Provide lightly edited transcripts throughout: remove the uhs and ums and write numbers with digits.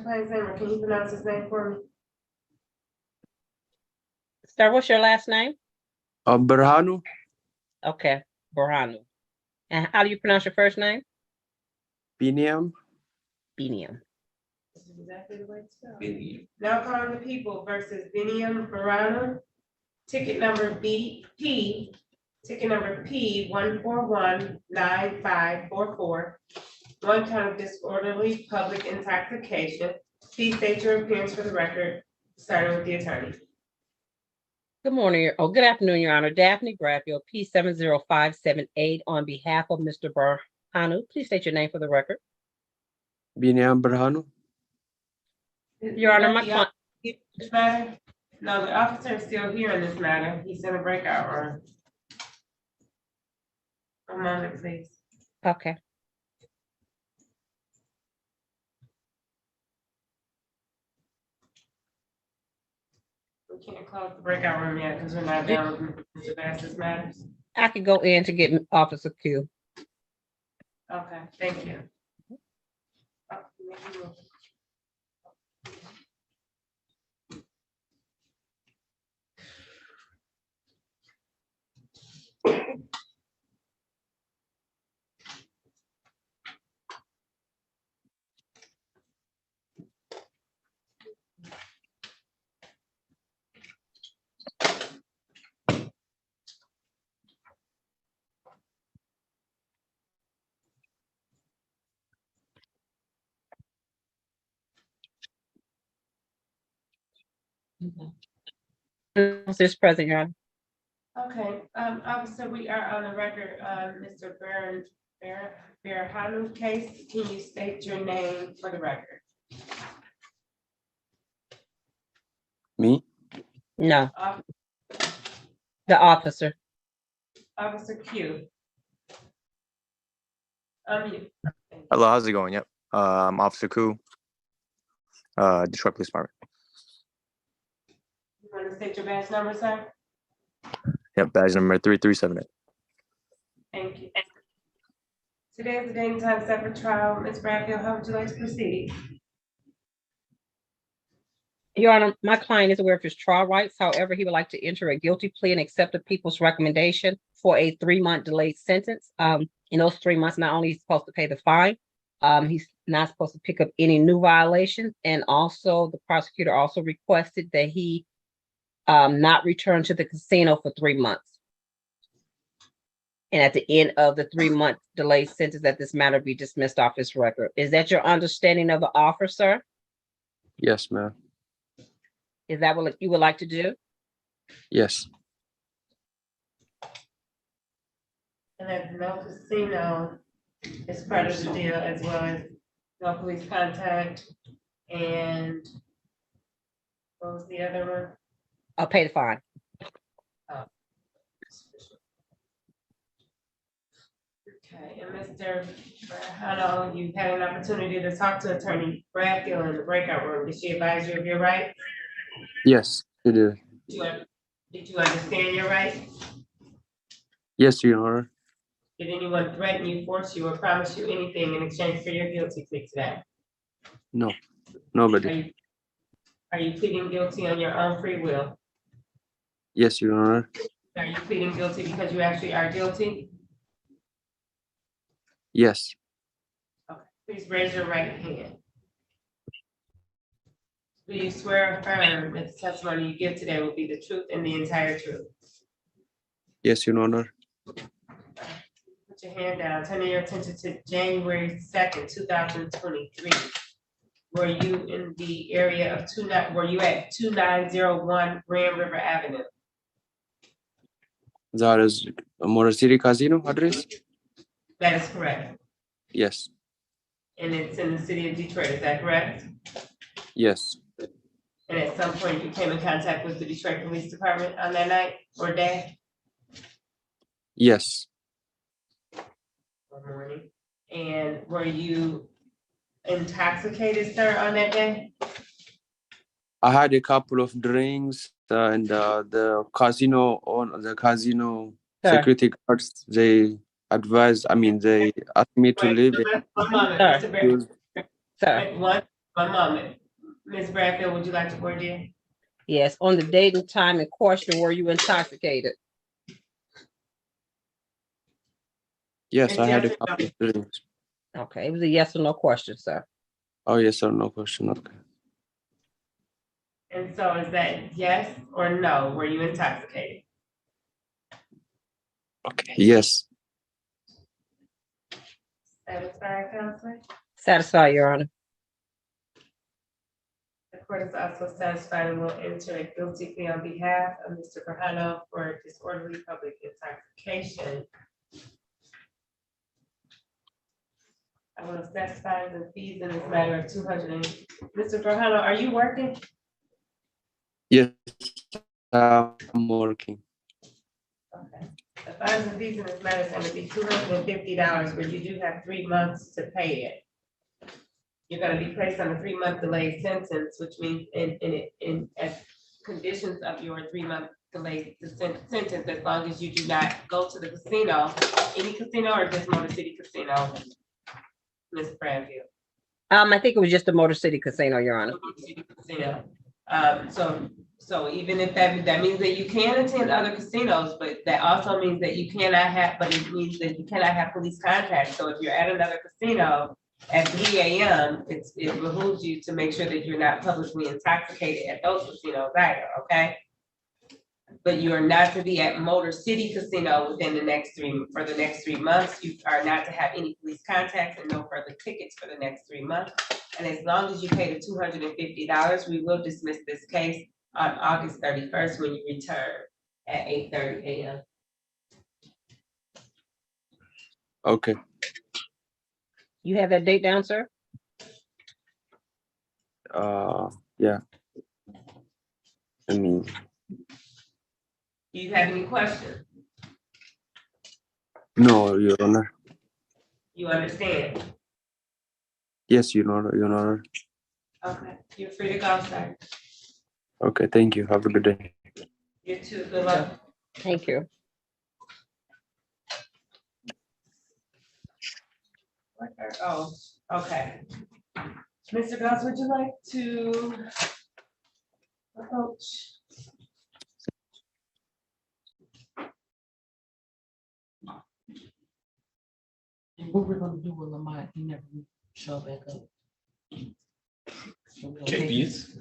client's name, or can you pronounce his name for me? Sir, what's your last name? Berhanu. Okay, Borhanu. And how do you pronounce your first name? Biniam. Benium. This is exactly the way it's spelled. Now calling the people versus Biniam Barano. Ticket number ticket number P 1419544. One count of disorderly public intoxication. Please state your appearance for the record, starting with the attorney. Good morning, good afternoon, Your Honor. Daphne Bradfield, P70578, on behalf of Mr. Borhanu. Please state your name for the record. Biniam Berhanu. Your Honor, my client. This matter? No, the officer is still here in this matter. He's in a breakout room. A moment, please. Okay. We can't close the breakout room yet because we're not done with Mr. Bass's matters. I could go in to get Officer Q. Okay, thank you. Officers present, Your Honor. Okay, officer, we are on the record, Mr. Berhanu case. Can you state your name for the record? Me. No, Off- the officer. Officer Q. You. Hello, how's it going? Yep. I'm Officer Koo, Detroit Police Department. You want to state your badge number, sir? Yep, badge number 3378. Thank you. Today is the date and time set for trial. Ms. Bradfield, how would you like to proceed? Your Honor, my client is aware of his trial rights. However, he would like to enter a guilty plea and accept the people's recommendation for a 3-month delayed sentence. In those 3 months, not only is he supposed to pay the fine, he's not supposed to pick up any new violations. And also, the prosecutor also requested that he not return to the casino for 3 months. And at the end of the 3-month delayed sentence, that this matter be dismissed off his record. Is that your understanding of the offer, sir? Yes, ma'am. Is that what you would like to do? Yes. And that no casino is part of the deal, as well as no police contact. And what was the other one? I'll pay the fine. Okay, and Mr. Berhanu, you had an opportunity to talk to Attorney Bradfield in the breakout room. Did she advise you of your rights? Yes, you do. Did you understand your rights? Yes, Your Honor. Did anyone threaten you, force you, or promise you anything in exchange for your guilty plea today? No, nobody. Are you pleading guilty on your own free will? Yes, Your Honor. Are you pleading guilty because you actually are guilty? Yes. Okay, please raise your right hand. Do you swear or affirm that the testimony you give today will be the truth and the entire truth? Yes, Your Honor. Put your hand down, turning your attention to January 2nd, 2023. Were you in the area of were you at 2901 Grand River Avenue? That is Motor City Casino address? That is correct. Yes. And it's in the city of Detroit, is that correct? Yes. And at some point you came in contact with the Detroit Police Department on that night or day? Yes. Or morning? And were you intoxicated, sir, on that day? I had a couple of drinks and the casino Sir. security guards, they advised, they asked me to leave. One moment, Sir. Mr. Barry. Sir, One One moment. Ms. Bradfield, would you like to word in? Yes, on the date and time in question, were you intoxicated? Yes, It's I had a yes or couple of drinks. Okay, it was a yes or no question, sir. Oh, yes or no question. Okay. And so is that yes or no? Were you intoxicated? Okay. Yes. Satisfied, Counselor? Satisfied, Your Honor. The court is also satisfied and will enter a guilty plea on behalf of Mr. Grajano for disorderly public intoxication. I will assess fines and fees in this matter of 200. Mr. Grajano, are you working? Yes, I'm working. Okay. The fines and fees in this matter is going to be $250, but you do have 3 months to pay it. You're gonna be placed on a 3-month delayed sentence, which means as conditions of your 3-month delayed sentence, as long as you do not go to the casino, any casino or just Motor City Casino, Ms. Bradfield. I think it was just the Motor City Casino, Your Honor. Motor City Casino. So even if that means that you can attend other casinos, but that also means that you cannot have, but it means that you cannot have police contact. So if you're at another casino at 3 a.m., it behooves you to make sure that you're not publicly intoxicated at those casinos either, okay? But you are not to be at Motor City Casino within the next 3 months. You are not to have any police contacts and no further tickets for the next 3 months. And as long as you pay the $250, we will dismiss this case on August 31st when you return at 8:30 a.m. Okay. You have that date down, sir? Yeah. I mean, Do you have any questions? no, Your Honor. You understand? Yes, Your Honor. Okay, you're free to go, sir. Okay, thank you. Have a good day. You too, good luck. Thank you. Oh, okay. Mr. Goss, would you like to approach? And what we're gonna do with Lamont, he never showed back up. So we'll take- KP's.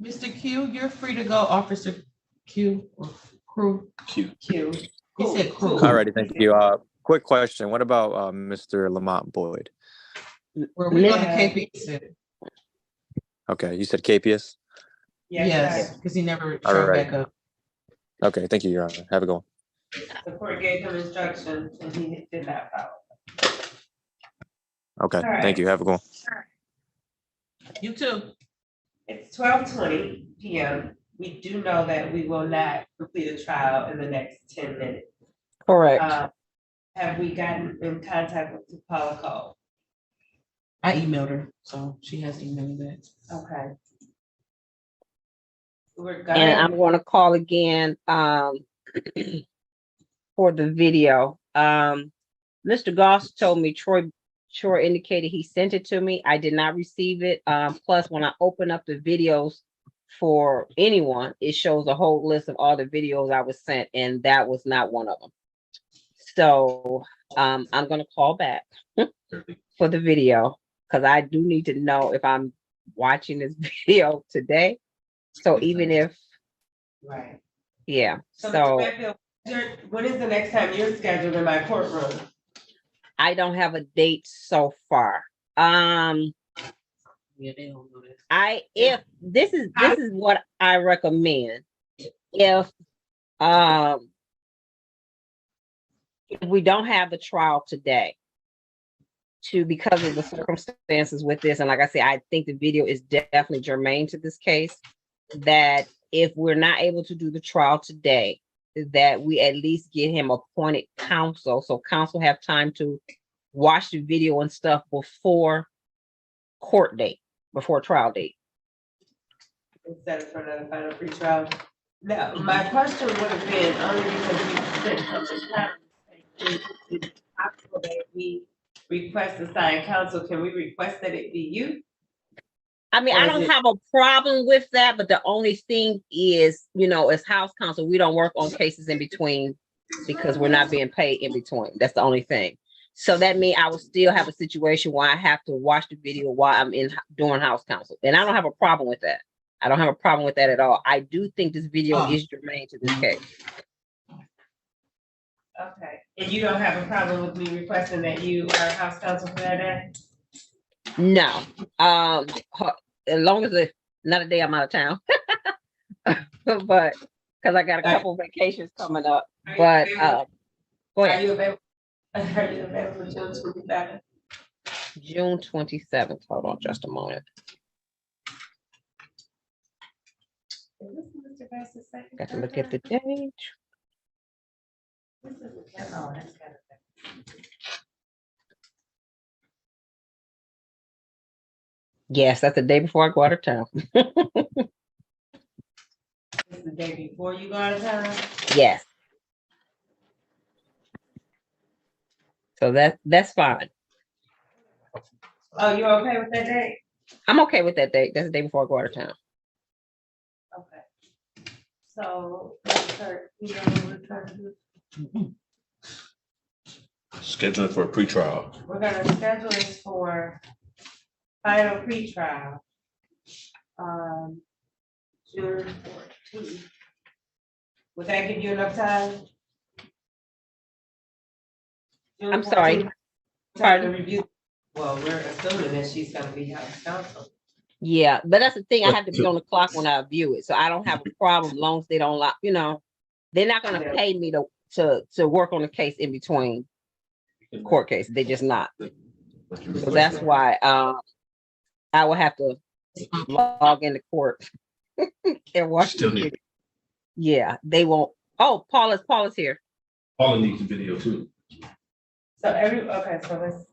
Mr. Q, you're free to go, Officer Q or crew. Q. Q. He said crew. Alrighty, thank you. Quick question. What about Mr. Lamont Boyd? Where we going to Yeah. KP? Okay, you said KPS? Yes, because he never All showed right. back up. Okay, thank you, Your Honor. Have a good one. The court gave him instructions and he did not follow. Okay, All right. thank you. Have a good one. You too. It's 12:20 p.m. We do know that we will not complete a trial in the next 10 minutes. Correct. Have we gotten in contact with Paula Cole? I emailed her, so she has emailed me back. Okay. We're And gonna, I'm gonna call again, for the video. Mr. Goss told me Troy indicated he sent it to me. I did not receive it. Plus, when I open up the videos for anyone, it shows a whole list of all the videos I was sent, and that was not one of them. So, I'm gonna call back for the video, because I do need to know if I'm watching this video today. So even if, right. yeah, So, Mr. so Redfield, when is the next time you're scheduled in my courtroom? I don't have a date so far. Yeah, they don't know that. If this is what I recommend. If we don't have the trial today, because of the circumstances with this, and like I said, I think the video is definitely germane to this case, that if we're not able to do the trial today, that we at least get him appointed counsel, so counsel have time to watch the video and stuff before court date, before trial date. Instead of for another final pre-trial. Now, my question would have been only because we spent so much time. Is it possible that we request assigned counsel, can we request that it be you? I mean, Or I is don't it- have a problem with that, but the only thing is, as house counsel, we don't work on cases in between because we're not being paid in between. That's the only thing. So that means I will still have a situation where I have to watch the video while I'm doing house counsel. And I don't have a problem with that. I don't have a problem with that at all. I do think this video is germane to this case. Okay, and you don't have a problem with me requesting that you are house counsel for that day? No, as long as it's not a day I'm out of town. But, because I got a couple vacations coming up, but, go Are ahead. you available? Are you available June 27th? June 27th. Hold on just a moment. Is this Mr. Bass's second Got to look at birthday? the date. This isn't Ken- oh, that's Kevin. Yes, that's the day before I go out of town. This is the day before you go out of town? Yes. So that's fine. Oh, you okay with that date? I'm okay with that date. That's the day before I go out of town. Okay. So, you know what we're trying to do? Scheduling for a pretrial. We're gonna schedule this for final pretrial. June 14th. Would that give you enough time? June I'm sorry. 14th, Time to review. Well, we're assuming that she's gonna be house counsel. Yeah, but that's the thing. I have to be on the clock when I view it. So I don't have a problem as long as they don't they're not gonna Yeah. pay me to work on the case in between court cases. They're just not. So that's why I will have to log into court and watch. Still the need- video. Yeah, they won't. Oh, Paula's here. Paula needs the video too. So so let's